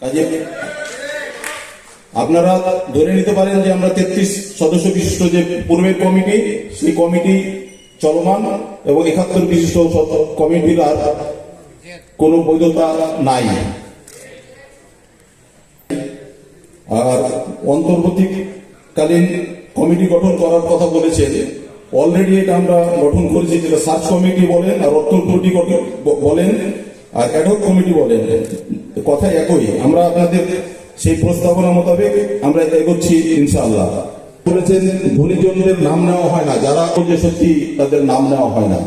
কাজে আপনারা ধরে নিতে পারেন যে আমরা 33 সদস্য বিশিষ্ট যে পূর্বের কমিটি, সেই কমিটি চলমান এবং 71 বিশিষ্ট কমিটির আর কোনো বৈধতা নাই। আর অন্তর্বর্তীকালীন কমিটি গঠন করার কথা বলেছেন, অলরেডি এটা আমরা গঠন করেছি, যেটা সার্চ কমিটি বলেন আর অর্থ কমিটি বলেন আর অ্যাডহক কমিটি বলেন, কথা একই। আমরা আপনাদের সেই প্রস্তাবনা মোতাবেক আমরা এগোচ্ছি ইনশাআল্লাহ। বলেছেন ধনীজনদের নাম নেওয়া হয় না, যারা যে সত্যি তাদের নাম নেওয়া হয় না,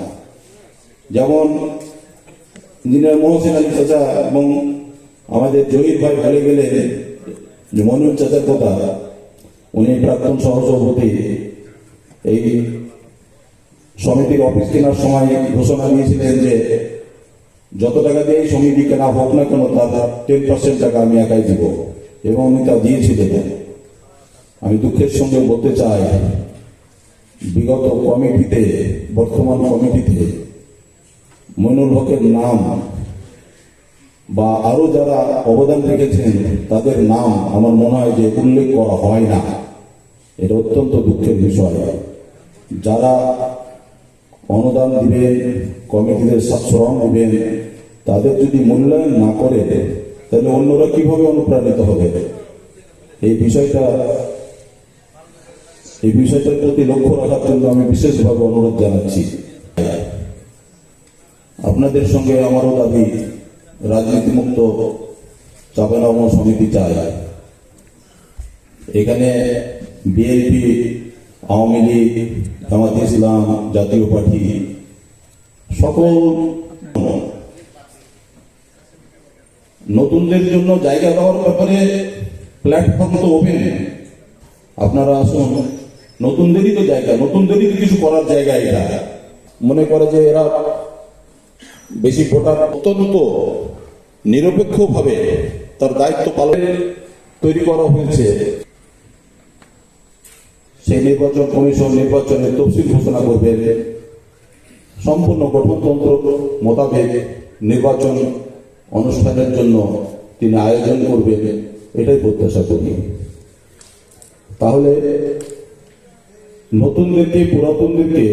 যেমন ইঞ্জিনিয়ার মহসিন আলী চাচা এবং আমাদের জহির ভাই বলে গেলে মনির চাচার কথা, উনি প্রাক্তন সহসভাপতি, এই সমিতির অফিস কেনার সময় ঘোষণা দিয়েছিলেন যে যত টাকা দিয়ে সমিতি কেনা হোক না কেন তার 10% টাকা আমি একাই দিব, এবং উনি তা দিয়েছিলেন। আমি দুঃখের সঙ্গে বলতে চাই, বিগত কমিটিতে, বর্তমান কমিটিতে মইনুল হকের নাম বা আরো যারা অবদান রেখেছেন তাদের নাম আমার মনে হয় যে উল্লেখ করা হয় না। এটা অত্যন্ত দুঃখের বিষয়। যারা অনুদান দিবেন, কমিটিতে শ্রম দিবেন, তাদের যদি মূল্যায়ন না করে তাহলে অন্যরা কিভাবে অনুপ্রাণিত হবে? এই বিষয়টার প্রতি লক্ষ্য রাখার জন্য আমি বিশেষভাবে অনুরোধ জানাচ্ছি। আপনাদের সঙ্গে আমারও দাবি, রাজনীতিমুক্ত চাঁপাইনবাবগঞ্জ সমিতি চাই। এখানে বিএনপি, আওয়ামী লীগ, জামাতে ইসলাম, জাতীয় পার্টি সকল নতুনদের জন্য জায়গা দেওয়ার ব্যাপারে প্ল্যাটফর্ম তো ওপেন। আপনারা আসুন, নতুনদেরই তো জায়গা, নতুনদেরই তো কিছু করার জায়গা। এটা মনে করে যে এরা বেশি ভোটার, অত্যন্ত নিরপেক্ষভাবে তার দায়িত্ব পালনের তৈরি করা হয়েছে। সেই নির্বাচন কমিশন নির্বাচনের তফসিল ঘোষণা করবে, সম্পূর্ণ গঠনতন্ত্র মোতাবেক নির্বাচন অনুষ্ঠানের জন্য তিনি আয়োজন করবেন, এটাই প্রত্যাশা করি। তাহলে নতুনদেরকে, পুরাতনদেরকে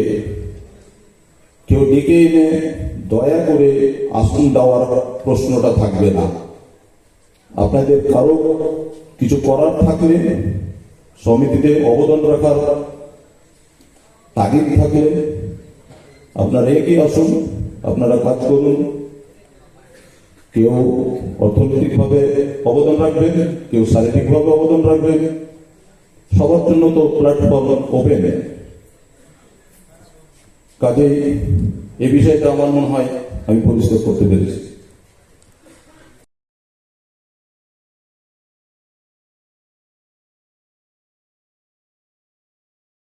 কেউ ডেকে এনে দয়া করে আসন দেওয়ার প্রশ্নটা থাকবে না। আপনাদের কারো কিছু করার থাকলে, সমিতিতে অবদান রাখার তাগিদ থাকলে আপনারা এগিয়ে আসুন, আপনারা কাজ করুন। কেউ অর্থনৈতিকভাবে অবদান রাখবেন, কেউ শারীরিকভাবে অবদান রাখবেন, সবার জন্য তো প্ল্যাটফর্ম ওপেন। কাজেই এই বিষয়টা আমার মনে হয় আমি পরিষ্কার করতে পেরেছি।